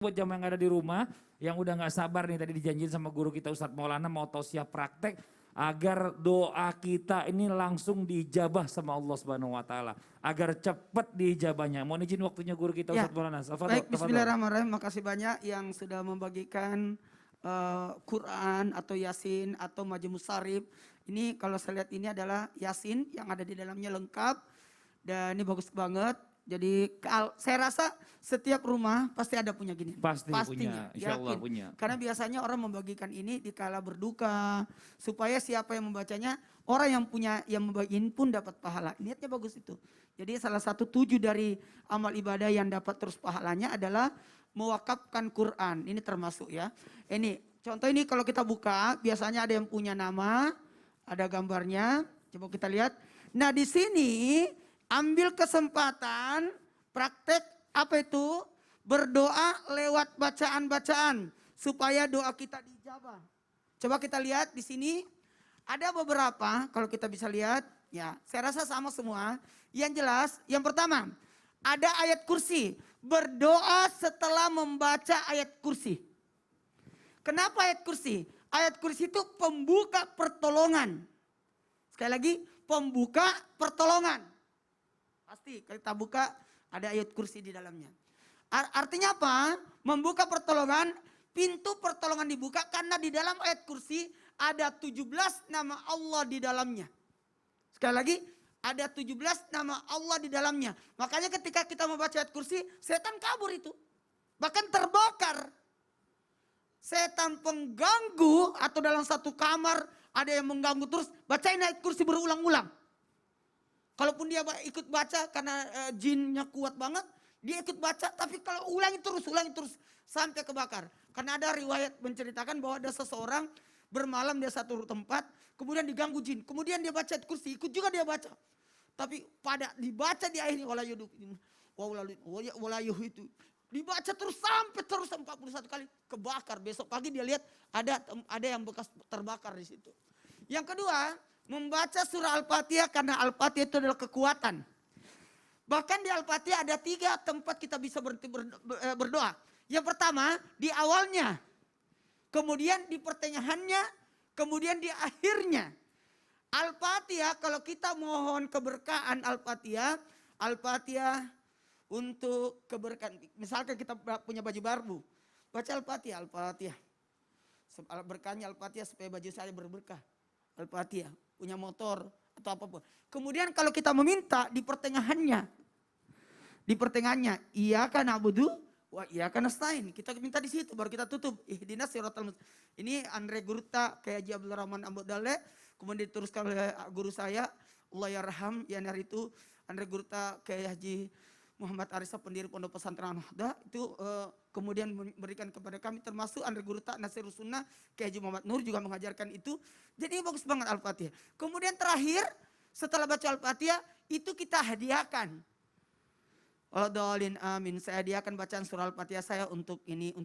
Buat jamaah yang ada di rumah, yang udah gak sabar nih tadi dijanjiin sama guru kita Ustadz Maulana mau tausiah praktek. Agar doa kita ini langsung dijabah sama Allah Subhanahu Wa Taala. Agar cepat dijabahnya. Mohon izin waktunya guru kita Ustadz Maulana. Baik, bismillahirrahmanirrahim. Makasih banyak yang sudah membagikan Quran atau Yasin atau Majmu Sarif. Ini kalau saya lihat ini adalah Yasin yang ada di dalamnya lengkap. Dan ini bagus banget. Jadi saya rasa setiap rumah pasti ada punya gini. Pastinya, insya Allah punya. Karena biasanya orang membagikan ini di kala berduka. Supaya siapa yang membacanya, orang yang membagiin pun dapat pahala. Niatnya bagus itu. Jadi salah satu tujuh dari amal ibadah yang dapat terus pahalanya adalah mewakafkan Quran. Ini termasuk ya. Ini contoh ini kalau kita buka, biasanya ada yang punya nama, ada gambarnya. Coba kita lihat. Nah di sini ambil kesempatan praktek apa itu? Berdoa lewat bacaan-bacaan supaya doa kita dijabah. Coba kita lihat di sini ada beberapa kalau kita bisa lihat ya, saya rasa sama semua. Yang jelas, yang pertama ada ayat kursi. Berdoa setelah membaca ayat kursi. Kenapa ayat kursi? Ayat kursi itu pembuka pertolongan. Sekali lagi, pembuka pertolongan. Pasti kita buka ada ayat kursi di dalamnya. Artinya apa? Membuka pertolongan, pintu pertolongan dibuka karena di dalam ayat kursi ada 17 nama Allah di dalamnya. Sekali lagi, ada 17 nama Allah di dalamnya. Makanya ketika kita membaca ayat kursi, setan kabur itu. Bahkan terbakar. Setan pengganggu atau dalam satu kamar ada yang mengganggu terus, bacain ayat kursi berulang-ulang. Kalaupun dia ikut baca karena jinnya kuat banget, dia ikut baca. Tapi kalau ulangi terus sampai kebakar. Karena ada riwayat menceritakan bahwa ada seseorang bermalam di satu tempat, kemudian diganggu jin. Kemudian dia baca ayat kursi, ikut juga dia baca. Tapi pada dibaca di akhirnya walayuh itu. Dibaca terus sampai 41 kali kebakar. Besok pagi dia lihat ada yang bekas terbakar di situ. Yang kedua, membaca surah Al-Fatihah karena Al-Fatihah itu adalah kekuatan. Bahkan di Al-Fatihah ada 3 tempat kita bisa berdoa. Yang pertama di awalnya, kemudian di pertengahannya, kemudian di akhirnya. Al-Fatihah kalau kita mohon keberkahan Al-Fatihah untuk keberkahan. Misalkan kita punya baju baru, baca Al-Fatihah. Berkahnya Al-Fatihah supaya baju saya berberkah. Al-Fatihah. Punya motor atau apapun. Kemudian kalau kita meminta di pertengahannya, iyyaka na'budu wa iyyaka nasta'in. Kita minta di situ baru kita tutup. Ihdinas siratal mustaqim. Ini Andre Gurta kayak Haji Abdul Rahman Ambodale, kemudian diteruskan oleh guru saya Allah yarham yanar itu Andre Gurta kayak Haji Muhammad Arisa pendiri Pondok Pesantren Al-Huda itu kemudian memberikan kepada kami termasuk Andre Gurta Nasirus Sunnah kayak Haji Muhammad Nur juga mengajarkan itu. Jadi bagus banget Al-Fatihah. Kemudian terakhir setelah baca Al-Fatihah itu kita hadiahkan. Waladhalin amin. Saya hadiahkan bacaan surah Al-Fatihah saya untuk ini.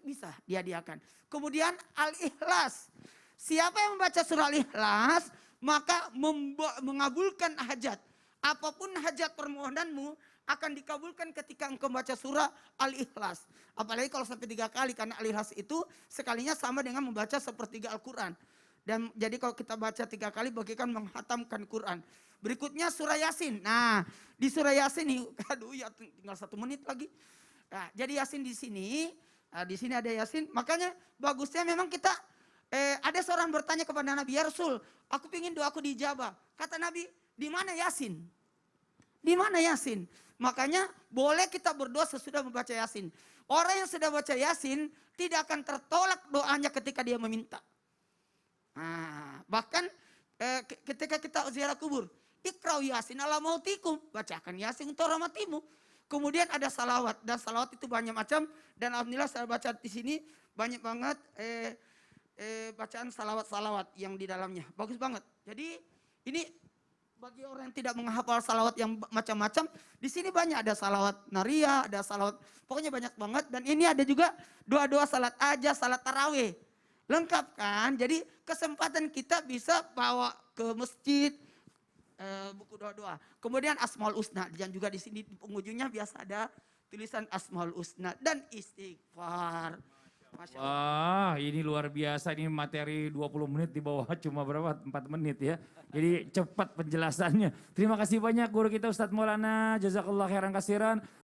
Bisa dihadiahkan. Kemudian Al-Ikhlas. Siapa yang membaca surah Al-Ikhlas maka mengabulkan hajat. Apapun hajat permohonanmu akan dikabulkan ketika engkau membaca surah Al-Ikhlas. Apalagi kalau sampai 3 kali karena Al-Ikhlas itu sekalinya sama dengan membaca sepertiga Al-Quran. Dan jadi kalau kita baca 3 kali bagikan menghatamkan Quran. Berikutnya surah Yasin. Nah di surah Yasin nih, aduh ya tinggal 1 menit lagi. Nah, jadi Yasin di sini ada Yasin. Makanya bagusnya memang kita ada seorang bertanya kepada Nabi, ya Rasul, aku ingin doaku dijabah. Kata Nabi, di mana Yasin? Di mana Yasin? Makanya boleh kita berdoa sesudah membaca Yasin. Orang yang sudah baca Yasin tidak akan tertolak doanya ketika dia meminta. Nah, bahkan ketika kita ziarah kubur, Iqra'u Yasin ala mautikum, bacakan Yasin untuk rahmatimu. Kemudian ada salawat, dan salawat itu banyak macam. Dan alhamdulillah saya baca di sini banyak banget bacaan salawat-salawat yang di dalamnya. Bagus banget. Jadi ini bagi orang yang tidak menghafal salawat yang macam-macam, di sini banyak ada salawat naria, ada salawat, pokoknya banyak banget. Dan ini ada juga doa-doa salat aja, salat tarawih, lengkap kan? Jadi kesempatan kita bisa bawa ke masjid buku doa-doa. Kemudian Asmaul Husna, dan juga di sini di penghujungnya biasa ada tulisan Asmaul Husna dan istighfar. Masya Allah. Wah, ini luar biasa, ini materi 20 menit di bawah cuma berapa? 4 menit ya. Jadi cepat penjelasannya. Terima kasih banyak guru kita Ustadz Maulana, jazakallah khairan kasiran.